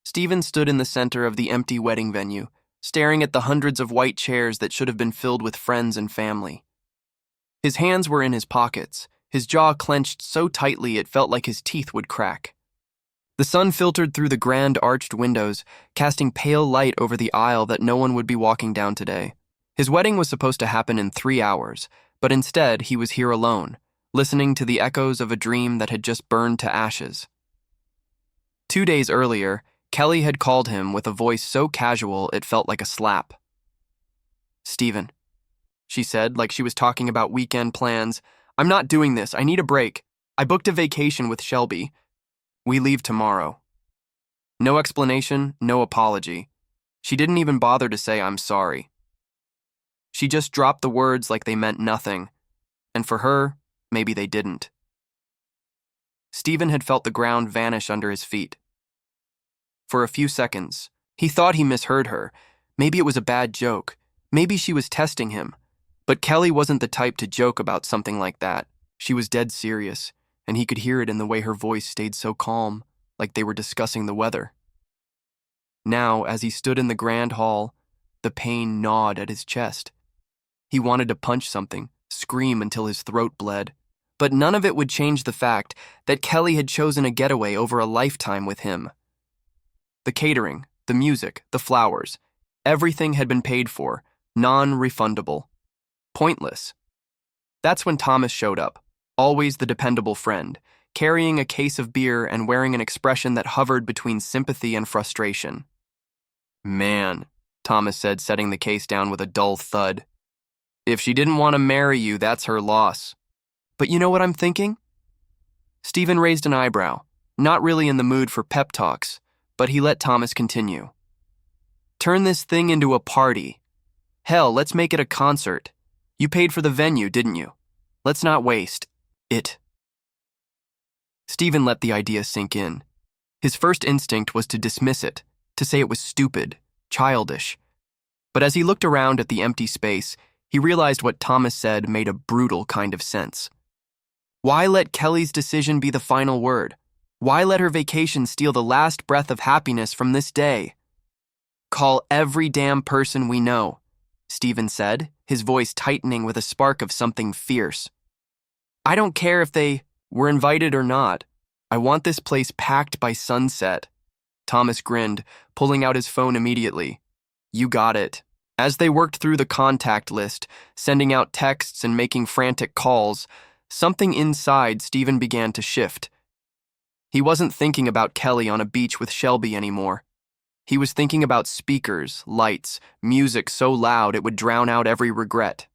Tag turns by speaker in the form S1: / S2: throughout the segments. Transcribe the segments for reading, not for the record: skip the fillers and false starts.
S1: Stephen stood in the center of the empty wedding venue, staring at the hundreds of white chairs that should have been filled with friends and family. His hands were in his pockets, his jaw clenched so tightly it felt like his teeth would crack. The sun filtered through the grand arched windows, casting pale light over the aisle that no one would be walking down today. His wedding was supposed to happen in 3 hours, but instead he was here alone, listening to the echoes of a dream that had just burned to ashes. 2 days earlier, Kelly had called him with a voice so casual it felt like a slap. "Stephen," she said, like she was talking about weekend plans. "I'm not doing this. I need a break. I booked a vacation with Shelby. We leave tomorrow." No explanation, no apology. She didn't even bother to say I'm sorry. She just dropped the words like they meant nothing, and for her, maybe they didn't. Stephen had felt the ground vanish under his feet. For a few seconds, he thought he misheard her. Maybe it was a bad joke. Maybe she was testing him. But Kelly wasn't the type to joke about something like that. She was dead serious, and he could hear it in the way her voice stayed so calm, like they were discussing the weather. Now, as he stood in the grand hall, the pain gnawed at his chest. He wanted to punch something, scream until his throat bled. But none of it would change the fact that Kelly had chosen a getaway over a lifetime with him. The catering, the music, the flowers, everything had been paid for, non-refundable. Pointless. That's when Thomas showed up, always the dependable friend, carrying a case of beer and wearing an expression that hovered between sympathy and frustration. "Man," Thomas said, setting the case down with a dull thud. "If she didn't want to marry you, that's her loss." "But you know what I'm thinking?" Stephen raised an eyebrow, not really in the mood for pep talks, but he let Thomas continue. "Turn this thing into a party. Hell, let's make it a concert. You paid for the venue, didn't you? Let's not waste it." Stephen let the idea sink in. His first instinct was to dismiss it, to say it was stupid, childish. But as he looked around at the empty space, he realized what Thomas said made a brutal kind of sense. Why let Kelly's decision be the final word? Why let her vacation steal the last breath of happiness from this day? "Call every damn person we know," Stephen said, his voice tightening with a spark of something fierce. "I don't care if they were invited or not. I want this place packed by sunset." Thomas grinned, pulling out his phone immediately. "You got it." As they worked through the contact list, sending out texts and making frantic calls, something inside Stephen began to shift. He wasn't thinking about Kelly on a beach with Shelby anymore. He was thinking about speakers, lights, music so loud it would drown out every regret.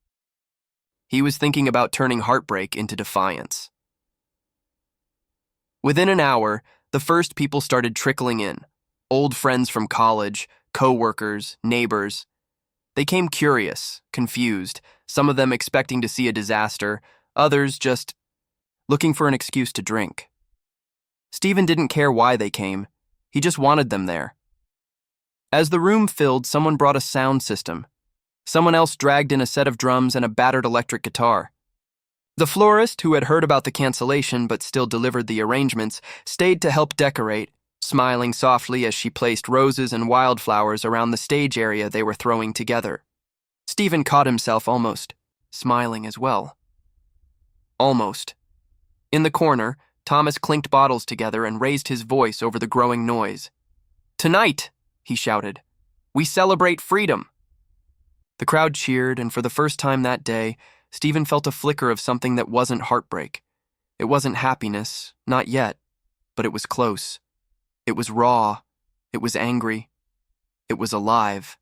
S1: He was thinking about turning heartbreak into defiance. Within an hour, the first people started trickling in. Old friends from college, co-workers, neighbors. They came curious, confused, some of them expecting to see a disaster, others just looking for an excuse to drink. Stephen didn't care why they came. He just wanted them there. As the room filled, someone brought a sound system. Someone else dragged in a set of drums and a battered electric guitar. The florist, who had heard about the cancellation but still delivered the arrangements, stayed to help decorate, smiling softly as she placed roses and wildflowers around the stage area they were throwing together. Stephen caught himself almost smiling as well. Almost. In the corner, Thomas clinked bottles together and raised his voice over the growing noise. "Tonight," he shouted, "we celebrate freedom." The crowd cheered, and for the first time that day, Stephen felt a flicker of something that wasn't heartbreak. It wasn't happiness, not yet, but it was close. It was raw, it was angry, it was alive,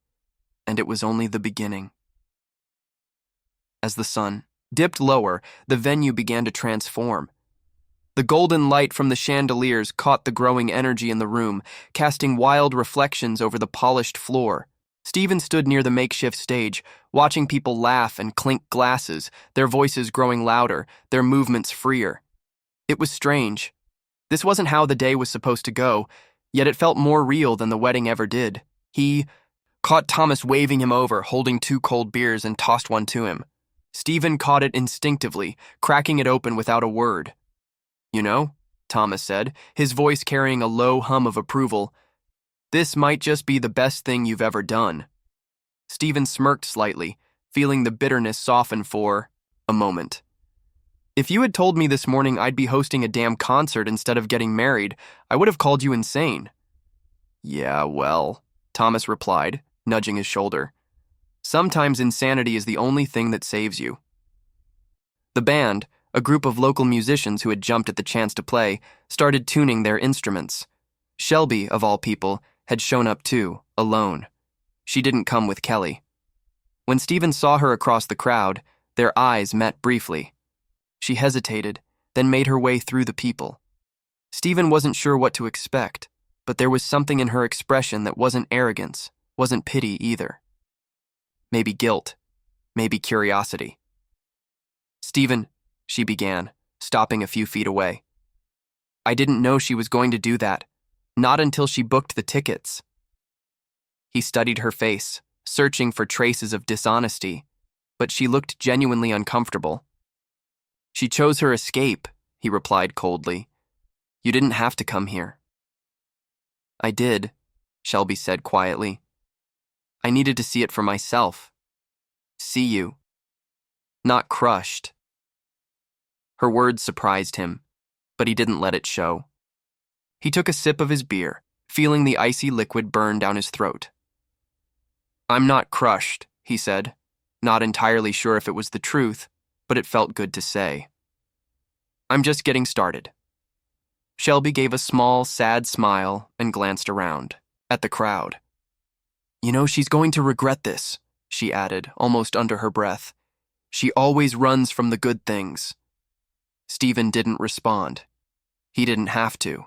S1: and it was only the beginning. As the sun dipped lower, the venue began to transform. The golden light from the chandeliers caught the growing energy in the room, casting wild reflections over the polished floor. Stephen stood near the makeshift stage, watching people laugh and clink glasses, their voices growing louder, their movements freer. It was strange. This wasn't how the day was supposed to go, yet it felt more real than the wedding ever did. He caught Thomas waving him over, holding 2 cold beers, and tossed one to him. Stephen caught it instinctively, cracking it open without a word. "You know," Thomas said, his voice carrying a low hum of approval, This might just be the best thing you've ever done. Stephen smirked slightly, feeling the bitterness soften for a moment. If you had told me this morning I'd be hosting a damn concert instead of getting married, I would have called you insane. Yeah, well, Thomas replied, nudging his shoulder. Sometimes insanity is the only thing that saves you. The band, a group of local musicians who had jumped at the chance to play, started tuning their instruments. Shelby, of all people, had shown up too, alone. She didn't come with Kelly. When Stephen saw her across the crowd, their eyes met briefly. She hesitated, then made her way through the people. Stephen wasn't sure what to expect, but there was something in her expression that wasn't arrogance, wasn't pity either. Maybe guilt, maybe curiosity. Stephen, she began, stopping a few feet away. I didn't know she was going to do that, not until she booked the tickets. He studied her face, searching for traces of dishonesty, but she looked genuinely uncomfortable. She chose her escape, he replied coldly. You didn't have to come here. I did, Shelby said quietly. I needed to see it for myself. See you. Not crushed. Her words surprised him, but he didn't let it show. He took a sip of his beer, feeling the icy liquid burn down his throat. I'm not crushed, he said, not entirely sure if it was the truth, but it felt good to say. I'm just getting started. Shelby gave a small, sad smile and glanced around, at the crowd. You know, she's going to regret this, she added, almost under her breath. She always runs from the good things. Stephen didn't respond. He didn't have to.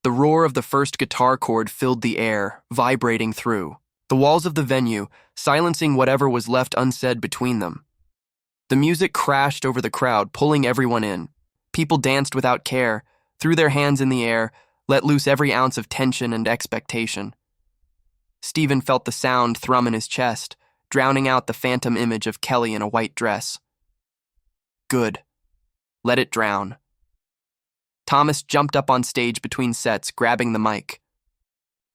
S1: The roar of the first guitar chord filled the air, vibrating through the walls of the venue, silencing whatever was left unsaid between them. The music crashed over the crowd, pulling everyone in. People danced without care, threw their hands in the air, let loose every ounce of tension and expectation. Stephen felt the sound thrum in his chest, drowning out the phantom image of Kelly in a white dress. Good. Let it drown. Thomas jumped up on stage between sets, grabbing the mic.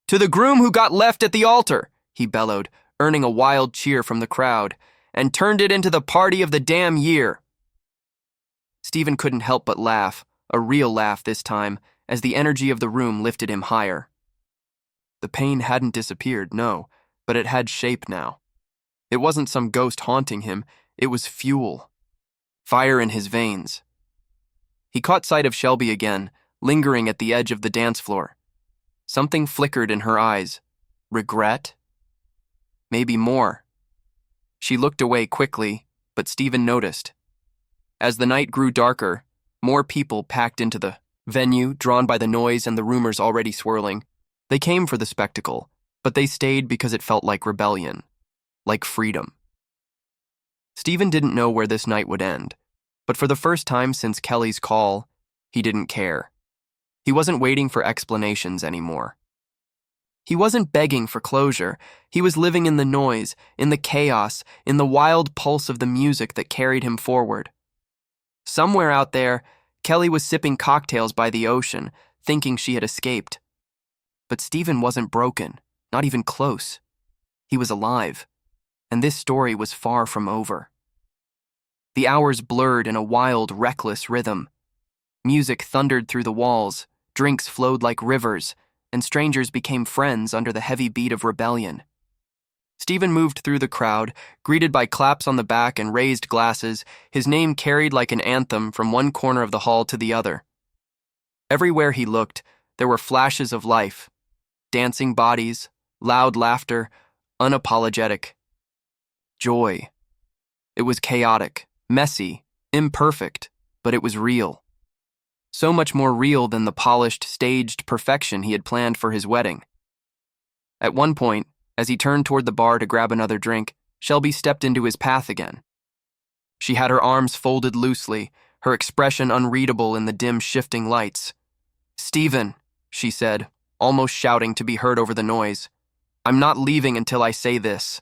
S1: To the groom who got left at the altar, he bellowed, earning a wild cheer from the crowd, and turned it into the party of the damn year. Stephen couldn't help but laugh, a real laugh this time, as the energy of the room lifted him higher. The pain hadn't disappeared, no, but it had shape now. It wasn't some ghost haunting him, it was fuel. Fire in his veins. He caught sight of Shelby again, lingering at the edge of the dance floor. Something flickered in her eyes. Regret? Maybe more. She looked away quickly, but Stephen noticed. As the night grew darker, more people packed into the venue, drawn by the noise and the rumors already swirling. They came for the spectacle, but they stayed because it felt like rebellion, like freedom. Stephen didn't know where this night would end, but for the first time since Kelly's call, he didn't care. He wasn't waiting for explanations anymore. He wasn't begging for closure. He was living in the noise, in the chaos, in the wild pulse of the music that carried him forward. Somewhere out there, Kelly was sipping cocktails by the ocean, thinking she had escaped. But Stephen wasn't broken, not even close. He was alive, and this story was far from over. The hours blurred in a wild, reckless rhythm. Music thundered through the walls, drinks flowed like rivers, and strangers became friends under the heavy beat of rebellion. Stephen moved through the crowd, greeted by claps on the back and raised glasses, his name carried like an anthem from one corner of the hall to the other. Everywhere he looked, there were flashes of life, dancing bodies, loud laughter, unapologetic joy. It was chaotic, messy, imperfect, but it was real. So much more real than the polished, staged perfection he had planned for his wedding. At one point, as he turned toward the bar to grab another drink, Shelby stepped into his path again. She had her arms folded loosely, her expression unreadable in the dim, shifting lights. "Stephen," she said, almost shouting to be heard over the noise, "I'm not leaving until I say this."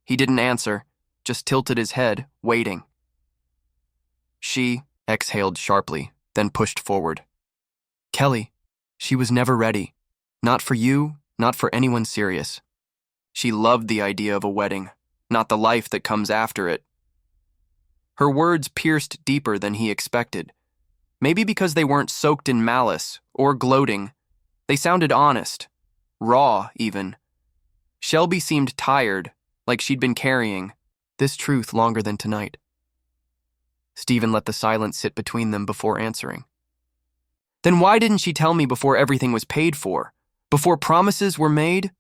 S1: He didn't answer, just tilted his head, waiting. She exhaled sharply, then pushed forward. Kelly, she was never ready. Not for you, not for anyone serious. She loved the idea of a wedding, not the life that comes after it. Her words pierced deeper than he expected. Maybe because they weren't soaked in malice or gloating. They sounded honest, raw even. Shelby seemed tired, like she'd been carrying this truth longer than tonight. Stephen let the silence sit between them before answering. Then why didn't she tell me before everything was paid for? Before promises were made?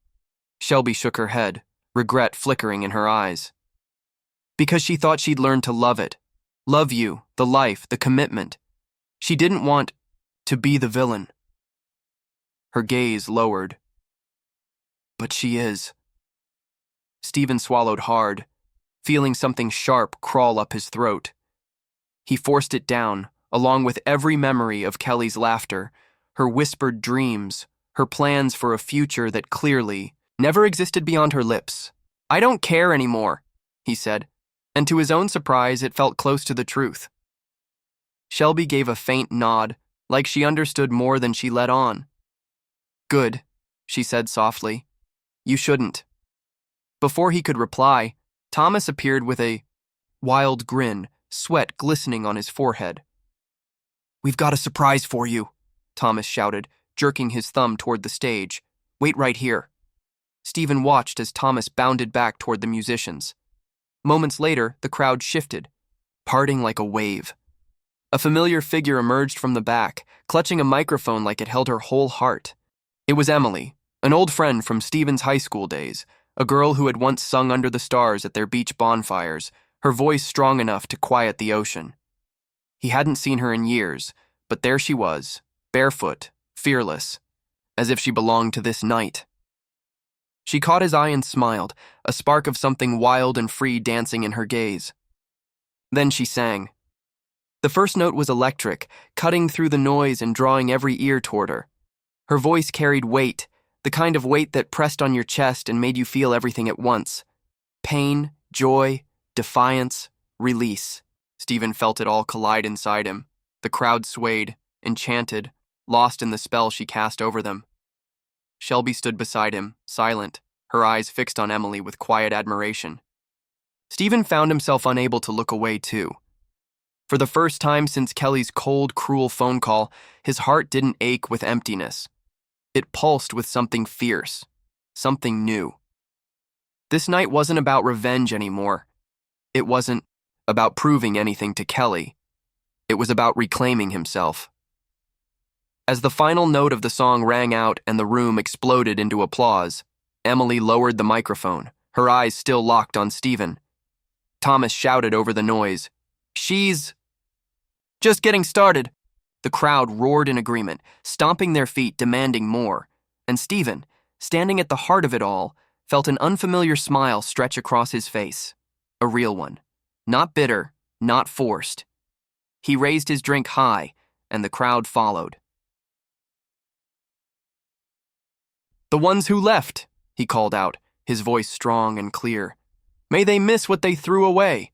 S1: Shelby shook her head, regret flickering in her eyes. Because she thought she'd learned to love it. Love you, the life, the commitment. She didn't want to be the villain. Her gaze lowered. But she is. Stephen swallowed hard, feeling something sharp crawl up his throat. He forced it down, along with every memory of Kelly's laughter, her whispered dreams, her plans for a future that clearly never existed beyond her lips. I don't care anymore, he said, and to his own surprise, it felt close to the truth. Shelby gave a faint nod, like she understood more than she let on. Good, she said softly. You shouldn't. Before he could reply, Thomas appeared with a wild grin, sweat glistening on his forehead. We've got a surprise for you, Thomas shouted, jerking his thumb toward the stage. Wait right here. Stephen watched as Thomas bounded back toward the musicians. Moments later, the crowd shifted, parting like a wave. A familiar figure emerged from the back, clutching a microphone like it held her whole heart. It was Emily, an old friend from Stephen's high school days, a girl who had once sung under the stars at their beach bonfires, her voice strong enough to quiet the ocean. He hadn't seen her in years, but there she was, barefoot, fearless, as if she belonged to this night. She caught his eye and smiled, a spark of something wild and free dancing in her gaze. Then she sang. The first note was electric, cutting through the noise and drawing every ear toward her. Her voice carried weight, the kind of weight that pressed on your chest and made you feel everything at once. Pain, joy, defiance, release. Stephen felt it all collide inside him. The crowd swayed, enchanted, lost in the spell she cast over them. Shelby stood beside him, silent, her eyes fixed on Emily with quiet admiration. Stephen found himself unable to look away too. For the first time since Kelly's cold, cruel phone call, his heart didn't ache with emptiness. It pulsed with something fierce, something new. This night wasn't about revenge anymore. It wasn't about proving anything to Kelly. It was about reclaiming himself. As the final note of the song rang out and the room exploded into applause, Emily lowered the microphone, her eyes still locked on Stephen. Thomas shouted over the noise, "She's just getting started." The crowd roared in agreement, stomping their feet, demanding more. And Stephen, standing at the heart of it all, felt an unfamiliar smile stretch across his face. A real one. Not bitter, not forced. He raised his drink high, and the crowd followed. "The ones who left," he called out, his voice strong and clear. "May they miss what they threw away."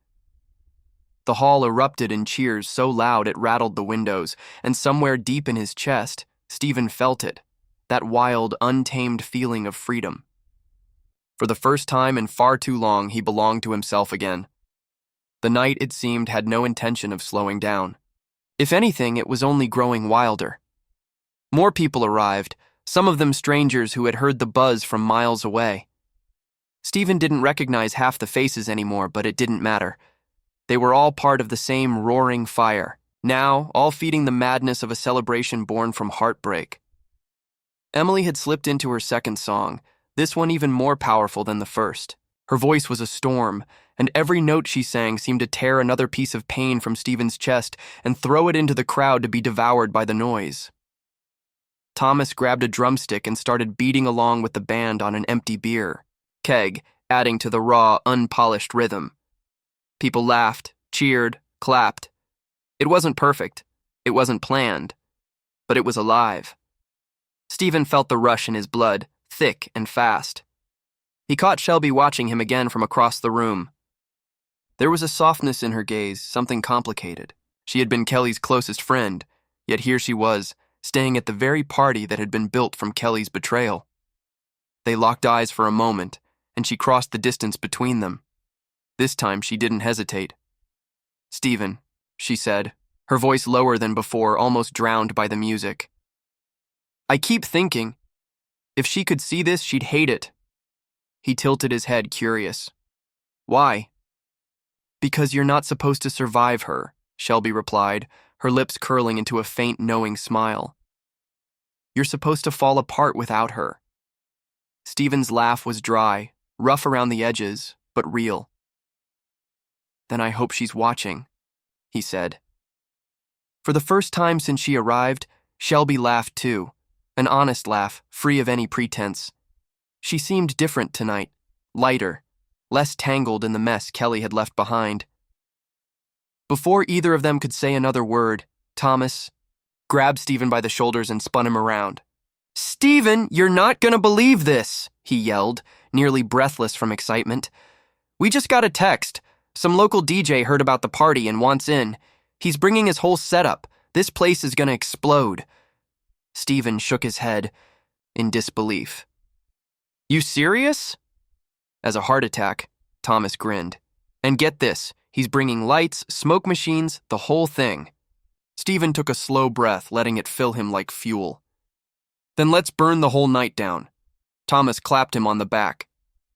S1: The hall erupted in cheers so loud it rattled the windows, and somewhere deep in his chest, Stephen felt it, that wild, untamed feeling of freedom. For the first time in far too long, he belonged to himself again. The night, it seemed, had no intention of slowing down. If anything, it was only growing wilder. More people arrived, some of them strangers who had heard the buzz from miles away. Stephen didn't recognize half the faces anymore, but it didn't matter. They were all part of the same roaring fire, now all feeding the madness of a celebration born from heartbreak. Emily had slipped into her second song, this one even more powerful than the first. Her voice was a storm, and every note she sang seemed to tear another piece of pain from Stephen's chest and throw it into the crowd to be devoured by the noise. Thomas grabbed a drumstick and started beating along with the band on an empty beer keg, adding to the raw, unpolished rhythm. People laughed, cheered, clapped. It wasn't perfect. It wasn't planned. But it was alive. Stephen felt the rush in his blood, thick and fast. He caught Shelby watching him again from across the room. There was a softness in her gaze, something complicated. She had been Kelly's closest friend, yet here she was, staying at the very party that had been built from Kelly's betrayal. They locked eyes for a moment, and she crossed the distance between them. This time she didn't hesitate. "Stephen," she said, her voice lower than before, almost drowned by the music. "I keep thinking, if she could see this, she'd hate it." He tilted his head, curious. "Why?" "Because you're not supposed to survive her," Shelby replied, her lips curling into a faint, knowing smile. "You're supposed to fall apart without her." Stephen's laugh was dry, rough around the edges, but real. "Then I hope she's watching," he said. For the first time since she arrived, Shelby laughed too, an honest laugh, free of any pretense. She seemed different tonight, lighter, less tangled in the mess Kelly had left behind. Before either of them could say another word, Thomas grabbed Stephen by the shoulders and spun him around. "Stephen, you're not gonna believe this," he yelled, nearly breathless from excitement. "We just got a text. Some local DJ heard about the party and wants in. He's bringing his whole setup. This place is gonna explode." Stephen shook his head in disbelief. "You serious?" As a heart attack, Thomas grinned. "And get this, he's bringing lights, smoke machines, the whole thing." Stephen took a slow breath, letting it fill him like fuel. "Then let's burn the whole night down." Thomas clapped him on the back.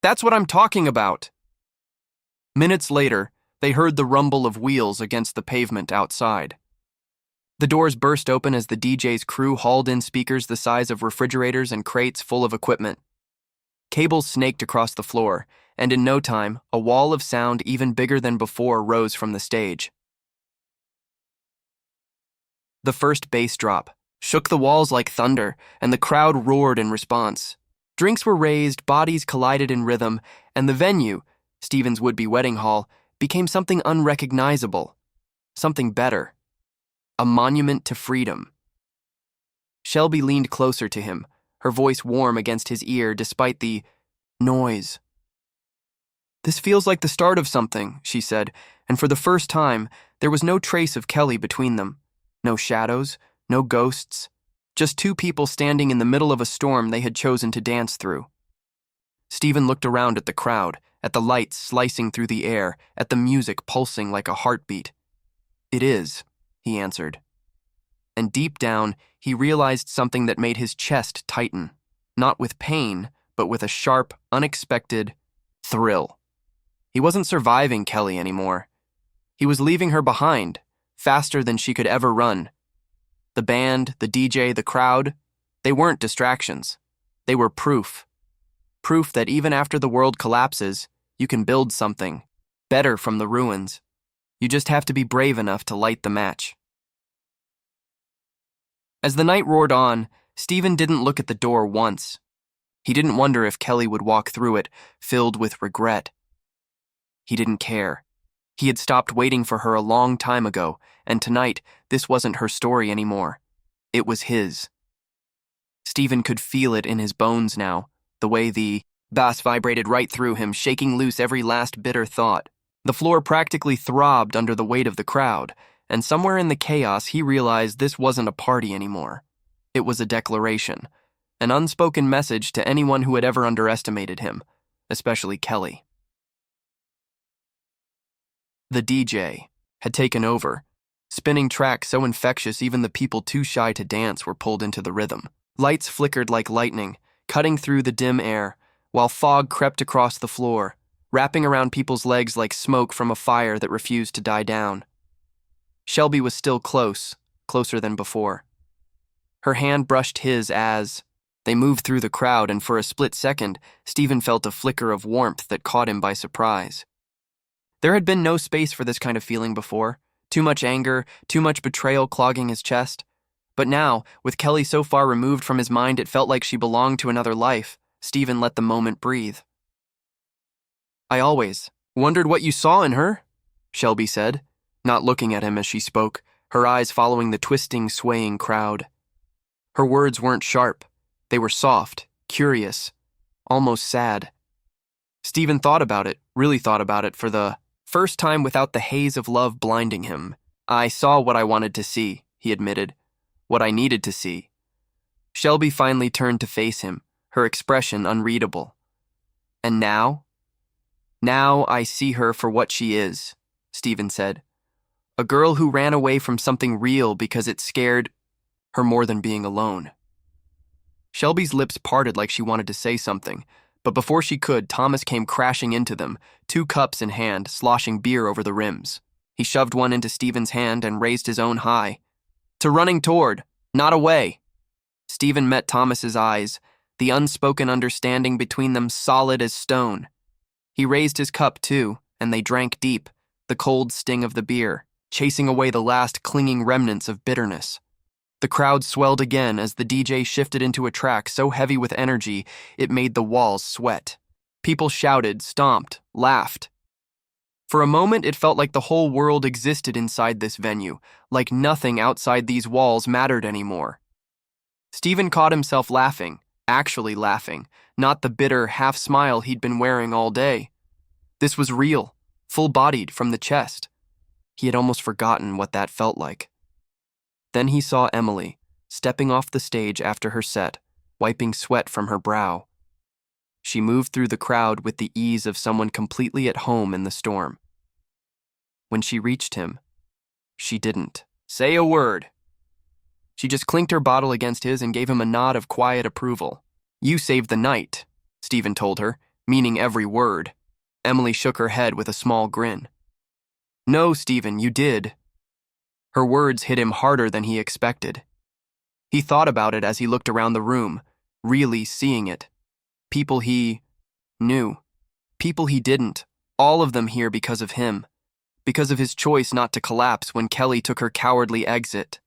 S1: "That's what I'm talking about." Minutes later, they heard the rumble of wheels against the pavement outside. The doors burst open as the DJ's crew hauled in speakers the size of refrigerators and crates full of equipment. Cables snaked across the floor, and in no time, a wall of sound even bigger than before rose from the stage. The first bass drop shook the walls like thunder, and the crowd roared in response. Drinks were raised, bodies collided in rhythm, and the venue, Stephen's would-be wedding hall, became something unrecognizable, something better. A monument to freedom. Shelby leaned closer to him, her voice warm against his ear despite the noise. "This feels like the start of something," she said, and for the first time, there was no trace of Kelly between them. No shadows, no ghosts, just two people standing in the middle of a storm they had chosen to dance through. Stephen looked around at the crowd, at the lights slicing through the air, at the music pulsing like a heartbeat. "It is," he answered. And deep down, he realized something that made his chest tighten, not with pain, but with a sharp, unexpected thrill. He wasn't surviving Kelly anymore. He was leaving her behind, faster than she could ever run. The band, the DJ, the crowd, they weren't distractions. They were proof. Proof that even after the world collapses, you can build something better from the ruins. You just have to be brave enough to light the match. As the night roared on, Stephen didn't look at the door once. He didn't wonder if Kelly would walk through it, filled with regret. He didn't care. He had stopped waiting for her a long time ago, and tonight, this wasn't her story anymore. It was his. Stephen could feel it in his bones now, the way the bass vibrated right through him, shaking loose every last bitter thought. The floor practically throbbed under the weight of the crowd, and somewhere in the chaos he realized this wasn't a party anymore. It was a declaration, an unspoken message to anyone who had ever underestimated him, especially Kelly. The DJ had taken over, spinning tracks so infectious even the people too shy to dance were pulled into the rhythm. Lights flickered like lightning, cutting through the dim air, while fog crept across the floor, wrapping around people's legs like smoke from a fire that refused to die down. Shelby was still close, closer than before. Her hand brushed his as they moved through the crowd, and for a split second, Stephen felt a flicker of warmth that caught him by surprise. There had been no space for this kind of feeling before, too much anger, too much betrayal clogging his chest. But now, with Kelly so far removed from his mind it felt like she belonged to another life, Stephen let the moment breathe. "I always wondered what you saw in her," Shelby said, not looking at him as she spoke, her eyes following the twisting, swaying crowd. Her words weren't sharp. They were soft, curious, almost sad. Stephen thought about it, really thought about it, for the first time without the haze of love blinding him. "I saw what I wanted to see," he admitted. what I needed to see. Shelby finally turned to face him, her expression unreadable. And now? Now I see her for what she is, Stephen said. A girl who ran away from something real because it scared her more than being alone. Shelby's lips parted like she wanted to say something, but before she could, Thomas came crashing into them, 2 cups in hand, sloshing beer over the rims. He shoved one into Stephen's hand and raised his own high. To running toward, not away. Stephen met Thomas's eyes, the unspoken understanding between them solid as stone. He raised his cup too, and they drank deep, the cold sting of the beer, chasing away the last clinging remnants of bitterness. The crowd swelled again as the DJ shifted into a track so heavy with energy it made the walls sweat. People shouted, stomped, laughed. For a moment it felt like the whole world existed inside this venue, like nothing outside these walls mattered anymore. Stephen caught himself laughing, actually laughing, not the bitter half-smile he'd been wearing all day. This was real, full-bodied from the chest. He had almost forgotten what that felt like. Then he saw Emily, stepping off the stage after her set, wiping sweat from her brow. She moved through the crowd with the ease of someone completely at home in the storm. When she reached him, she didn't say a word. She just clinked her bottle against his and gave him a nod of quiet approval. "You saved the night," Stephen told her, meaning every word. Emily shook her head with a small grin. "No, Stephen, you did." Her words hit him harder than he expected. He thought about it as he looked around the room, really seeing it. People he knew. People he didn't. All of them here because of him. Because of his choice not to collapse when Kelly took her cowardly exit.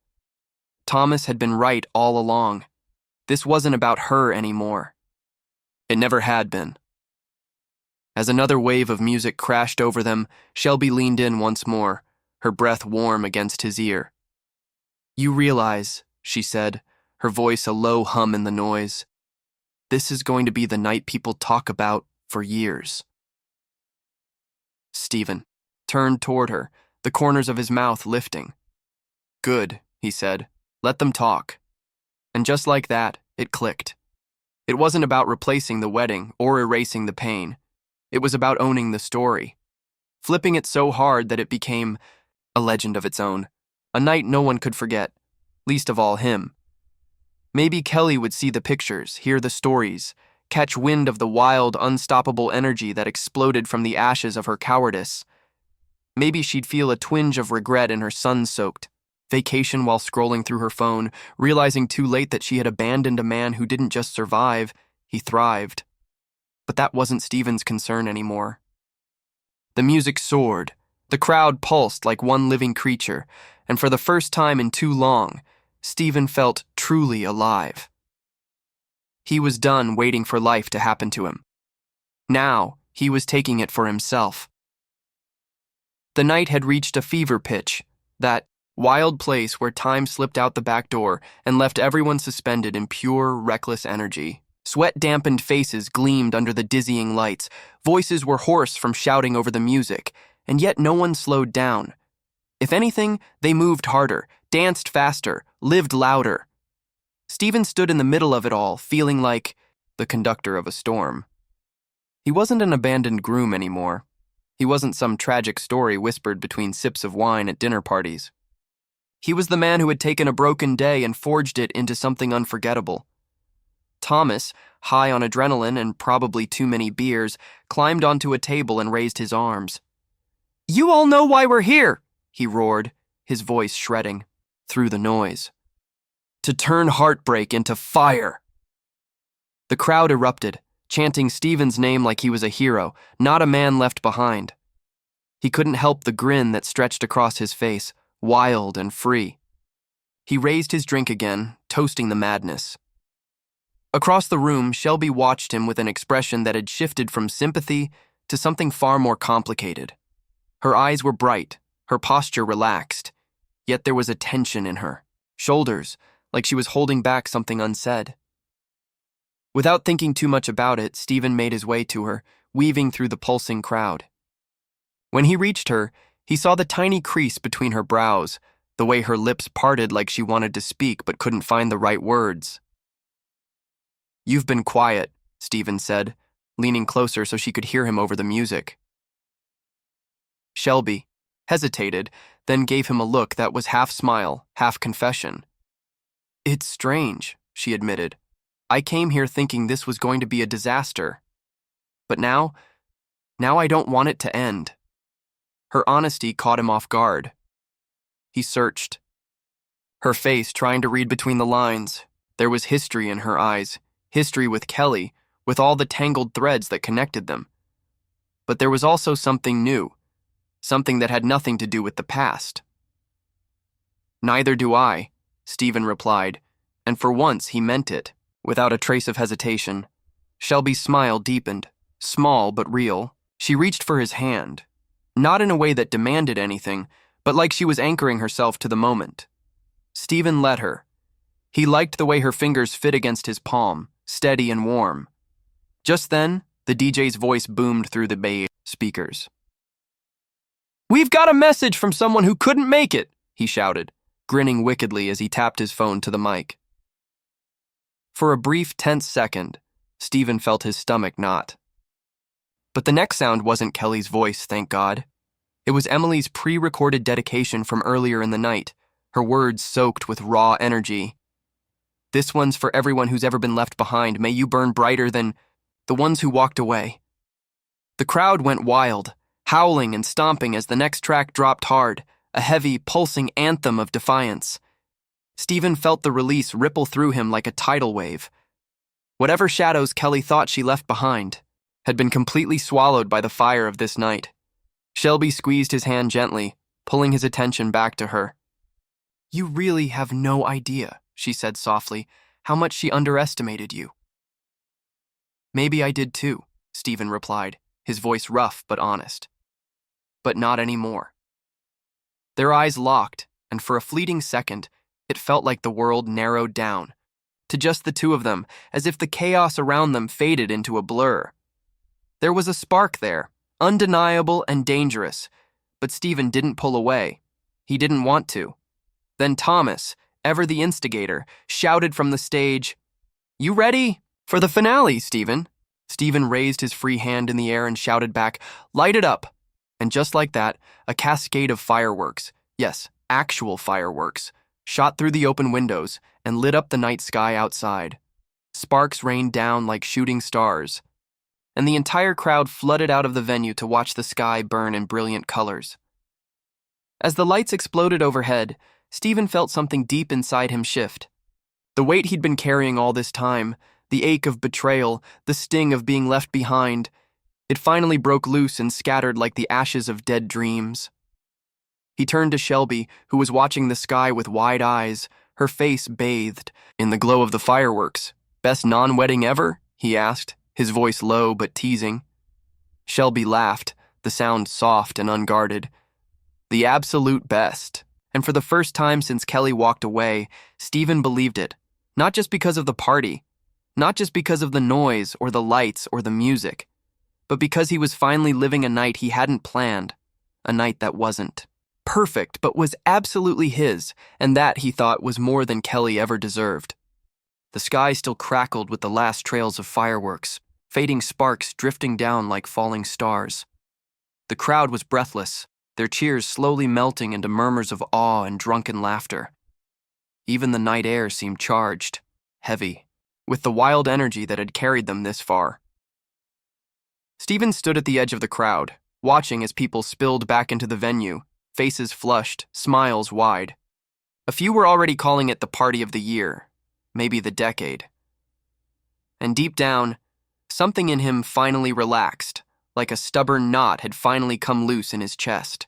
S1: Thomas had been right all along. This wasn't about her anymore. It never had been. As another wave of music crashed over them, Shelby leaned in once more, her breath warm against his ear. "You realize," she said, her voice a low hum in the noise, "this is going to be the night people talk about for years." Stephen turned toward her, the corners of his mouth lifting. "Good," he said. "Let them talk." And just like that, it clicked. It wasn't about replacing the wedding or erasing the pain. It was about owning the story. Flipping it so hard that it became a legend of its own, a night no one could forget, least of all him. Maybe Kelly would see the pictures, hear the stories, catch wind of the wild, unstoppable energy that exploded from the ashes of her cowardice. Maybe she'd feel a twinge of regret in her sun-soaked vacation while scrolling through her phone, realizing too late that she had abandoned a man who didn't just survive, he thrived. But that wasn't Stephen's concern anymore. The music soared. The crowd pulsed like one living creature, and for the first time in too long, Stephen felt truly alive. He was done waiting for life to happen to him. Now, he was taking it for himself. The night had reached a fever pitch, that wild place where time slipped out the back door and left everyone suspended in pure, reckless energy. Sweat-dampened faces gleamed under the dizzying lights, voices were hoarse from shouting over the music, and yet no one slowed down. If anything, they moved harder, danced faster, lived louder. Stephen stood in the middle of it all, feeling like the conductor of a storm. He wasn't an abandoned groom anymore. He wasn't some tragic story whispered between sips of wine at dinner parties. He was the man who had taken a broken day and forged it into something unforgettable. Thomas, high on adrenaline and probably too many beers, climbed onto a table and raised his arms. "You all know why we're here," he roared, his voice shredding through the noise. "To turn Heartbreak into fire." The crowd erupted, chanting Stephen's name like he was a hero, not a man left behind. He couldn't help the grin that stretched across his face, wild and free. He raised his drink again, toasting the madness. Across the room, Shelby watched him with an expression that had shifted from sympathy to something far more complicated. Her eyes were bright, her posture relaxed, yet there was a tension in her shoulders, like she was holding back something unsaid. Without thinking too much about it, Stephen made his way to her, weaving through the pulsing crowd. When he reached her, he saw the tiny crease between her brows, the way her lips parted like she wanted to speak but couldn't find the right words. "You've been quiet," Stephen said, leaning closer so she could hear him over the music. Shelby hesitated, then gave him a look that was half smile, half confession. "It's strange," she admitted. "I came here thinking this was going to be a disaster. But now I don't want it to end." Her honesty caught him off guard. He searched her face, trying to read between the lines. There was history in her eyes, history with Kelly, with all the tangled threads that connected them. But there was also something new, something that had nothing to do with the past. "Neither do I," Stephen replied, and for once he meant it, without a trace of hesitation. Shelby's smile deepened, small but real. She reached for his hand, not in a way that demanded anything, but like she was anchoring herself to the moment. Stephen let her. He liked the way her fingers fit against his palm, steady and warm. Just then, the DJ's voice boomed through the bay speakers. "We've got a message from someone who couldn't make it," he shouted, grinning wickedly as he tapped his phone to the mic. For a brief, tense second, Stephen felt his stomach knot. But the next sound wasn't Kelly's voice, thank God. It was Emily's pre-recorded dedication from earlier in the night, her words soaked with raw energy. "This one's for everyone who's ever been left behind. May you burn brighter than the ones who walked away." The crowd went wild, howling and stomping as the next track dropped hard, a heavy, pulsing anthem of defiance. Stephen felt the release ripple through him like a tidal wave. Whatever shadows Kelly thought she left behind had been completely swallowed by the fire of this night. Shelby squeezed his hand gently, pulling his attention back to her. "You really have no idea," she said softly, "how much she underestimated you." "Maybe I did too," Stephen replied, his voice rough but honest. "But not anymore." Their eyes locked, and for a fleeting second, it felt like the world narrowed down to just the two of them, as if the chaos around them faded into a blur. There was a spark there, undeniable and dangerous, but Stephen didn't pull away. He didn't want to. Then Thomas, ever the instigator, shouted from the stage, "You ready for the finale, Stephen?" Stephen raised his free hand in the air and shouted back, "Light it up!" And just like that, a cascade of fireworks, yes, actual fireworks, shot through the open windows and lit up the night sky outside. Sparks rained down like shooting stars, and the entire crowd flooded out of the venue to watch the sky burn in brilliant colors. As the lights exploded overhead, Stephen felt something deep inside him shift. The weight he'd been carrying all this time, the ache of betrayal, the sting of being left behind, it finally broke loose and scattered like the ashes of dead dreams. He turned to Shelby, who was watching the sky with wide eyes, her face bathed in the glow of the fireworks. "Best non-wedding ever?" he asked, his voice low but teasing. Shelby laughed, the sound soft and unguarded. "The absolute best." And for the first time since Kelly walked away, Stephen believed it, not just because of the party, not just because of the noise or the lights or the music, but because he was finally living a night he hadn't planned, a night that wasn't perfect, but was absolutely his, and that, he thought, was more than Kelly ever deserved. The sky still crackled with the last trails of fireworks, fading sparks drifting down like falling stars. The crowd was breathless, their cheers slowly melting into murmurs of awe and drunken laughter. Even the night air seemed charged, heavy, with the wild energy that had carried them this far. Stephen stood at the edge of the crowd, watching as people spilled back into the venue, faces flushed, smiles wide. A few were already calling it the party of the year, maybe the decade. And deep down, something in him finally relaxed, like a stubborn knot had finally come loose in his chest.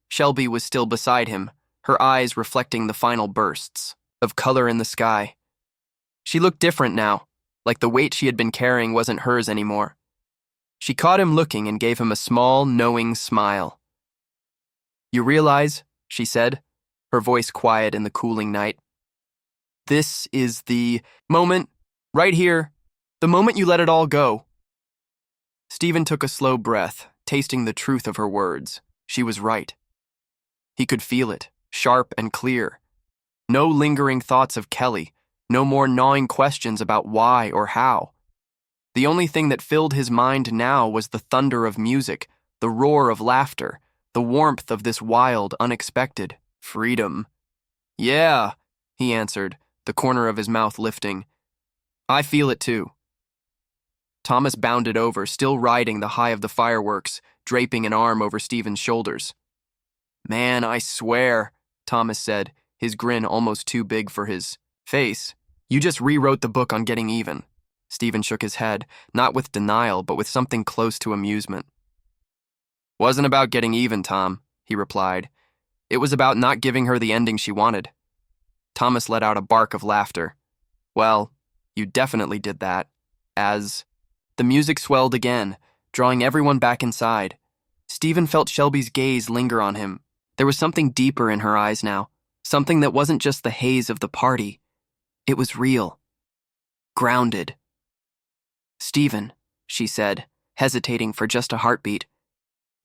S1: Shelby was still beside him, her eyes reflecting the final bursts of color in the sky. She looked different now, like the weight she had been carrying wasn't hers anymore. She caught him looking and gave him a small, knowing smile. "You realize," she said, her voice quiet in the cooling night, "this is the moment, right here, the moment you let it all go." Stephen took a slow breath, tasting the truth of her words. She was right. He could feel it, sharp and clear. No lingering thoughts of Kelly, no more gnawing questions about why or how. The only thing that filled his mind now was the thunder of music, the roar of laughter, the warmth of this wild, unexpected freedom. "Yeah," he answered, the corner of his mouth lifting. "I feel it too." Thomas bounded over, still riding the high of the fireworks, draping an arm over Stephen's shoulders. "Man, I swear," Thomas said, his grin almost too big for his face. "You just rewrote the book on getting even." Stephen shook his head, not with denial, but with something close to amusement. "Wasn't about getting even, Tom," he replied. "It was about not giving her the ending she wanted." Thomas let out a bark of laughter. "Well, you definitely did that." As the music swelled again, drawing everyone back inside, Stephen felt Shelby's gaze linger on him. There was something deeper in her eyes now, something that wasn't just the haze of the party. It was real. Grounded. "Stephen," she said, hesitating for just a heartbeat,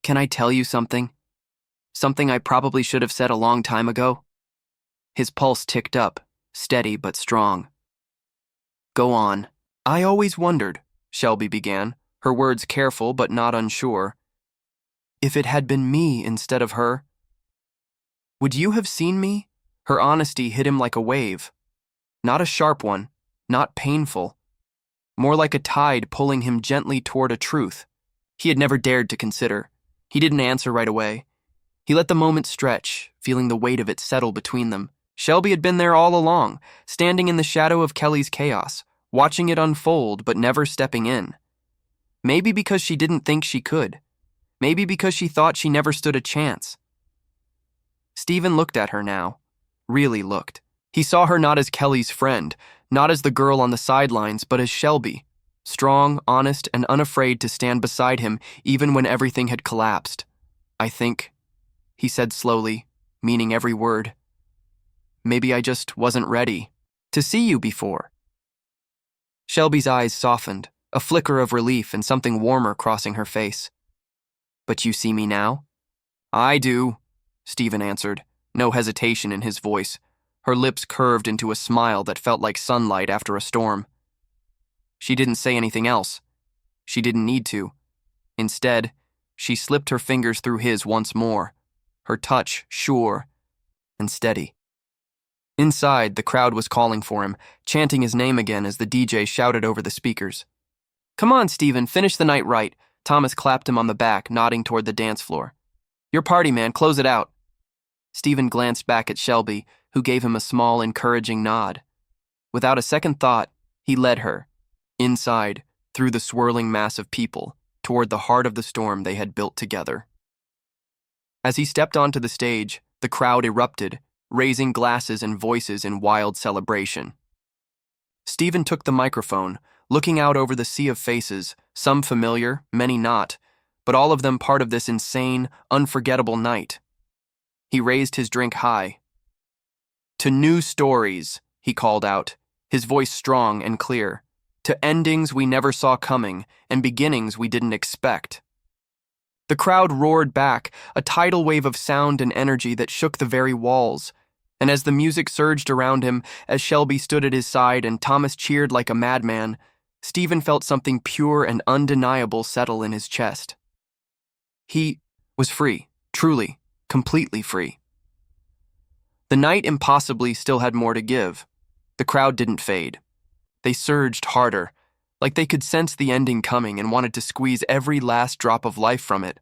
S1: "can I tell you something? Something I probably should have said a long time ago?" His pulse ticked up, steady but strong. "Go on." "I always wondered," Shelby began, her words careful but not unsure, "if it had been me instead of her. Would you have seen me?" Her honesty hit him like a wave. Not a sharp one, not painful. More like a tide pulling him gently toward a truth he had never dared to consider. He didn't answer right away. He let the moment stretch, feeling the weight of it settle between them. Shelby had been there all along, standing in the shadow of Kelly's chaos, watching it unfold but never stepping in. Maybe because she didn't think she could. Maybe because she thought she never stood a chance. Stephen looked at her now. Really looked. He saw her not as Kelly's friend, not as the girl on the sidelines, but as Shelby, strong, honest, and unafraid to stand beside him even when everything had collapsed. "I think," he said slowly, meaning every word, "maybe I just wasn't ready to see you before." Shelby's eyes softened, a flicker of relief and something warmer crossing her face. "But you see me now?" "I do," Stephen answered, no hesitation in his voice. Her lips curved into a smile that felt like sunlight after a storm. She didn't say anything else. She didn't need to. Instead, she slipped her fingers through his once more, her touch sure and steady. Inside, the crowd was calling for him, chanting his name again as the DJ shouted over the speakers. "Come on, Stephen, finish the night right." Thomas clapped him on the back, nodding toward the dance floor. "Your party, man, close it out." Stephen glanced back at Shelby, who gave him a small, encouraging nod. Without a second thought, he led her, inside, through the swirling mass of people, toward the heart of the storm they had built together. As he stepped onto the stage, the crowd erupted, raising glasses and voices in wild celebration. Stephen took the microphone, looking out over the sea of faces, some familiar, many not, but all of them part of this insane, unforgettable night. He raised his drink high. "To new stories," he called out, his voice strong and clear. "To endings we never saw coming, and beginnings we didn't expect." The crowd roared back, a tidal wave of sound and energy that shook the very walls. And as the music surged around him, as Shelby stood at his side and Thomas cheered like a madman, Stephen felt something pure and undeniable settle in his chest. He was free, truly, completely free. The night impossibly still had more to give. The crowd didn't fade. They surged harder, like they could sense the ending coming and wanted to squeeze every last drop of life from it.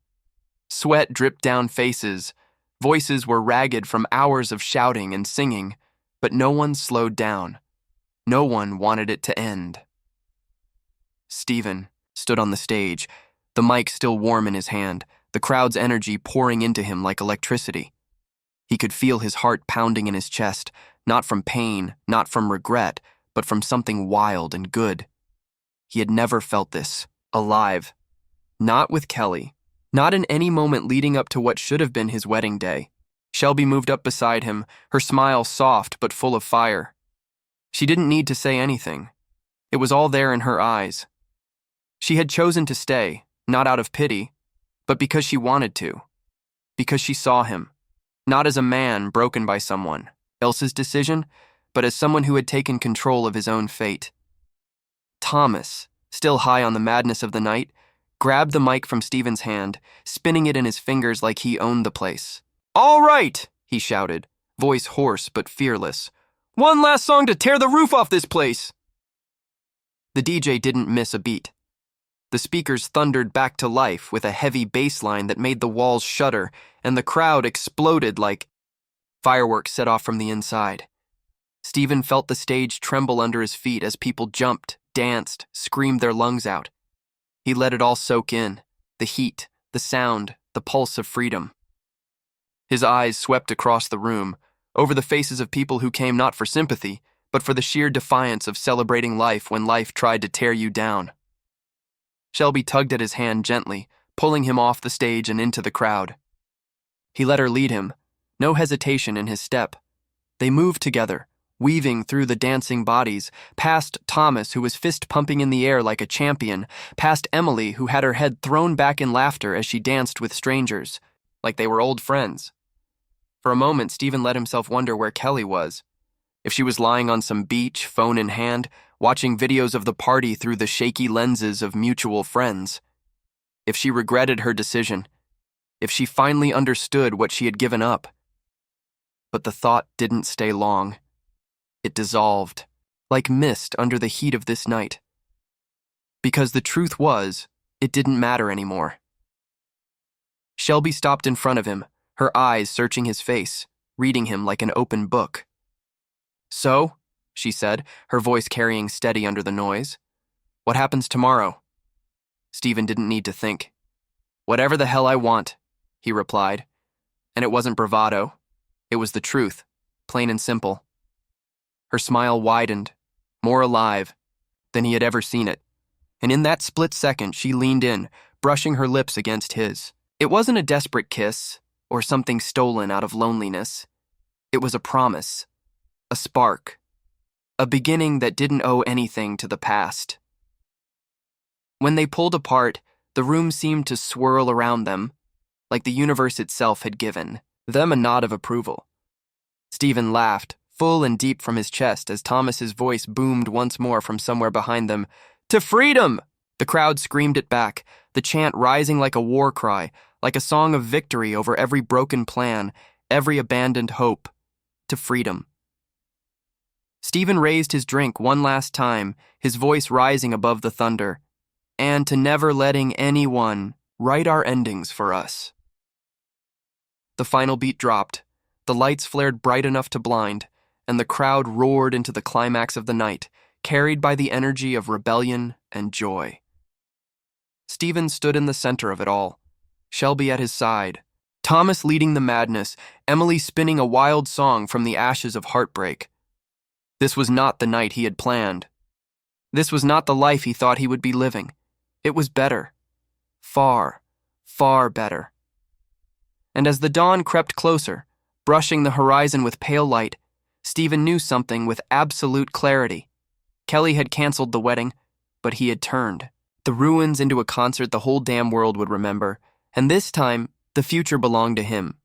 S1: Sweat dripped down faces. Voices were ragged from hours of shouting and singing, but no one slowed down. No one wanted it to end. Stephen stood on the stage, the mic still warm in his hand, the crowd's energy pouring into him like electricity. He could feel his heart pounding in his chest, not from pain, not from regret, but from something wild and good. He had never felt this, alive. Not with Kelly. Not in any moment leading up to what should have been his wedding day. Shelby moved up beside him, her smile soft but full of fire. She didn't need to say anything. It was all there in her eyes. She had chosen to stay, not out of pity, but because she wanted to. Because she saw him. Not as a man broken by someone else's decision, but as someone who had taken control of his own fate. Thomas, still high on the madness of the night, grabbed the mic from Stephen's hand, spinning it in his fingers like he owned the place. "All right," he shouted, voice hoarse but fearless. "One last song to tear the roof off this place." The DJ didn't miss a beat. The speakers thundered back to life with a heavy bass line that made the walls shudder, and the crowd exploded like fireworks set off from the inside. Stephen felt the stage tremble under his feet as people jumped, danced, screamed their lungs out. He let it all soak in, the heat, the sound, the pulse of freedom. His eyes swept across the room, over the faces of people who came not for sympathy, but for the sheer defiance of celebrating life when life tried to tear you down. Shelby tugged at his hand gently, pulling him off the stage and into the crowd. He let her lead him, no hesitation in his step. They moved together, weaving through the dancing bodies, past Thomas, who was fist-pumping in the air like a champion, past Emily, who had her head thrown back in laughter as she danced with strangers, like they were old friends. For a moment, Stephen let himself wonder where Kelly was. If she was lying on some beach, phone in hand, watching videos of the party through the shaky lenses of mutual friends. If she regretted her decision. If she finally understood what she had given up. But the thought didn't stay long. It dissolved, like mist under the heat of this night. Because the truth was, it didn't matter anymore. Shelby stopped in front of him, her eyes searching his face, reading him like an open book. "So," she said, her voice carrying steady under the noise, "what happens tomorrow?" Stephen didn't need to think. "Whatever the hell I want," he replied. And it wasn't bravado. It was the truth, plain and simple. Her smile widened, more alive than he had ever seen it. And in that split second, she leaned in, brushing her lips against his. It wasn't a desperate kiss or something stolen out of loneliness. It was a promise, a spark, a beginning that didn't owe anything to the past. When they pulled apart, the room seemed to swirl around them, like the universe itself had given them a nod of approval. Stephen laughed, full and deep from his chest, as Thomas's voice boomed once more from somewhere behind them. "To freedom!" The crowd screamed it back, the chant rising like a war cry, like a song of victory over every broken plan, every abandoned hope. To freedom. Stephen raised his drink one last time, his voice rising above the thunder. "And to never letting anyone write our endings for us." The final beat dropped, the lights flared bright enough to blind, and the crowd roared into the climax of the night, carried by the energy of rebellion and joy. Stephen stood in the center of it all, Shelby at his side, Thomas leading the madness, Emily spinning a wild song from the ashes of Heartbreak. This was not the night he had planned. This was not the life he thought he would be living. It was better. Far, far better. And as the dawn crept closer, brushing the horizon with pale light, Stephen knew something with absolute clarity. Kelly had canceled the wedding, but he had turned the ruins into a concert the whole damn world would remember, and this time, the future belonged to him.